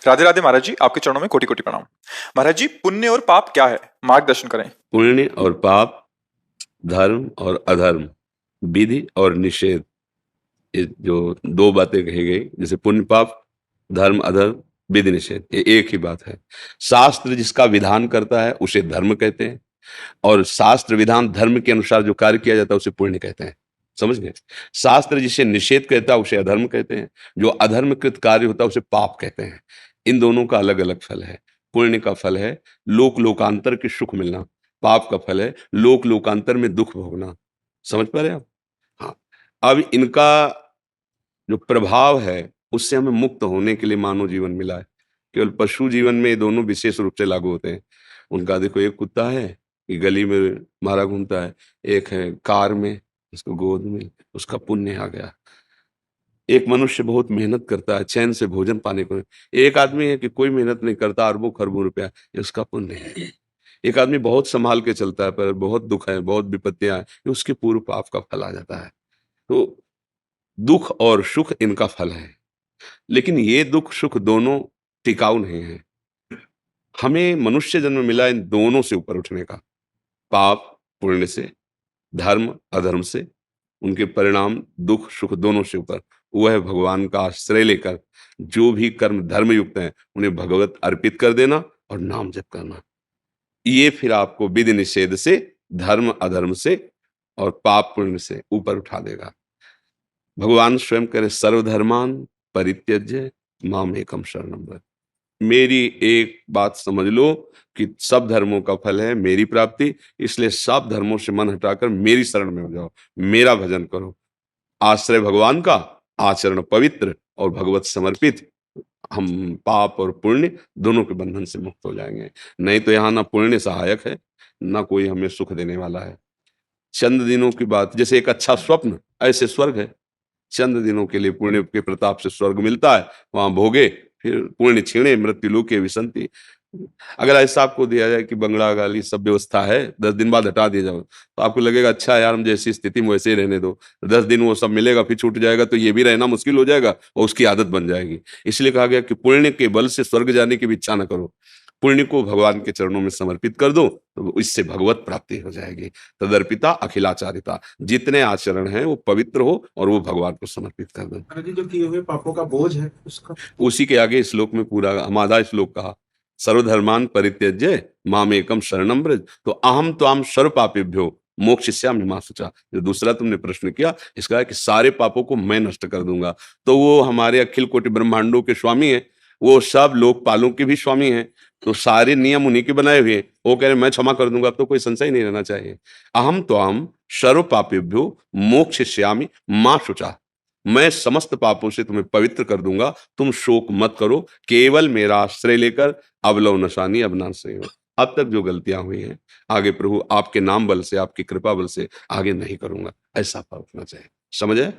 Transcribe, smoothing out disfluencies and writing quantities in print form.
राधे राधे महाराज जी, आपके चरणों में कोटि कोटि प्रणाम। महाराज जी, पुण्य और पाप क्या है, मार्गदर्शन करें। पुण्य और पाप, धर्म और अधर्म, विधि और निषेध, ये जो दो बातें कही गई, जैसे पुण्य पाप, धर्म अधर्म, विधि निषेध, ये एक ही बात है। शास्त्र जिसका विधान करता है उसे धर्म कहते हैं, और शास्त्र विधान धर्म के अनुसार जो कार्य किया जाता है उसे पुण्य कहते हैं। समझ गए? शास्त्र जिसे निषेध कहता है उसे अधर्म कहते हैं, जो अधर्मकृत कार्य होता है उसे पाप कहते हैं। इन दोनों का अलग अलग फल है। पुण्य का फल है लोक लोकांतर के सुख मिलना, पाप का फल है लोक लोकांतर में दुख भोगना। समझ पा रहे हैं आप? हाँ। अब इनका जो प्रभाव है उससे हमें मुक्त होने के लिए मानव जीवन मिला है। केवल पशु जीवन में ये दोनों विशेष रूप से लागू होते हैं। उनका देखो, एक कुत्ता है कि गली में मारा घूमता है, एक है कार में, उसको गोद में, उसका पुण्य आ गया। एक मनुष्य बहुत मेहनत करता है चैन से भोजन पाने को, एक आदमी है कि कोई मेहनत नहीं करता, अरबों खरबों रुपया, ये उसका पुण्य है। एक आदमी बहुत संभाल के चलता है पर बहुत दुख है, बहुत विपत्तियां हैं, ये उसके पूर्व पाप का फल आ जाता है। तो दुख और सुख इनका फल है, लेकिन ये दुख सुख दोनों टिकाऊ नहीं है। हमें मनुष्य जन्म मिला इन दोनों से ऊपर उठने का, पाप पुण्य से, धर्म अधर्म से, उनके परिणाम दुख सुख दोनों से ऊपर। वह भगवान का आश्रय लेकर जो भी कर्म धर्म युक्त हैं उन्हें भगवत अर्पित कर देना और नाम जप करना, ये फिर आपको विधि निषेध से, धर्म अधर्म से और पाप पुण्य से ऊपर उठा देगा। भगवान स्वयं करे सर्वधर्मान परित्यज्य माम एकम शरणम व्रज। मेरी एक बात समझ लो कि सब धर्मों का फल है मेरी प्राप्ति, इसलिए सब धर्मों से मन हटाकर मेरी शरण में हो जाओ, मेरा भजन करो। आश्रय भगवान का, आचरण पवित्र और भगवत समर्पित, हम पाप और पुण्य दोनों के बंधन से मुक्त हो जाएंगे। नहीं तो यहाँ ना पुण्य सहायक है, ना कोई हमें सुख देने वाला है। चंद दिनों की बात, जैसे एक अच्छा स्वप्न ऐसे स्वर्ग है। चंद दिनों के लिए पुण्य के प्रताप से स्वर्ग मिलता है, वहां भोगे, फिर पुण्य छीणे मृत्यु लोके विसंति। अगर ऐसा आपको दिया जाए कि बंगला गाली सब व्यवस्था है, 10 दिन बाद हटा दिया जाओ, तो आपको लगेगा अच्छा यार, हम जैसी स्थिति में वैसे ही रहने दो। 10 दिन वो सब मिलेगा फिर छूट जाएगा तो ये भी रहना मुश्किल हो जाएगा और उसकी आदत बन जाएगी। इसलिए कहा गया कि पुण्य के बल से स्वर्ग जाने की भी इच्छा न करो, पुण्य को भगवान के चरणों में समर्पित कर दो, तो इससे भगवत प्राप्ति हो जाएगी। तदर्पिता अखिलाचारिता, जितने आचरण हैं वो पवित्र हो और वो भगवान को समर्पित कर दो। महाराज जी, जो किए हुए पापों का बोझ है उसका, उसी के आगे श्लोक में पूरा आधा श्लोक कहा, सर्वधर्मान परित्यज्य मामेकम शरणम व्रज। तो अहम त्वाम सर्व पापेभ्यो मोक्षयिष्यामि मा शुचा। जो दूसरा तुमने प्रश्न किया, इसका है कि सारे पापों को मैं नष्ट कर दूंगा। तो वो हमारे अखिल कोटि ब्रह्मांडों के स्वामी है, वो सब लोकपालों के भी स्वामी हैं, तो सारे नियम उन्हीं के बनाए हुए हैं। वो कह रहे मैं क्षमा कर दूंगा, अब तो कोई संशय नहीं रहना चाहिए। अहम त्वाम सर्व पापेभ्यो मोक्षयिष्यामि मा शुचा, मैं समस्त पापों से तुम्हें पवित्र कर दूंगा, तुम शोक मत करो, केवल मेरा आश्रय लेकर अवलव नशानी अवनाशय हो। अब तक जो गलतियां हुई हैं आगे प्रभु आपके नाम बल से, आपकी कृपा बल से आगे नहीं करूंगा, ऐसा भाव होना चाहिए। समझे?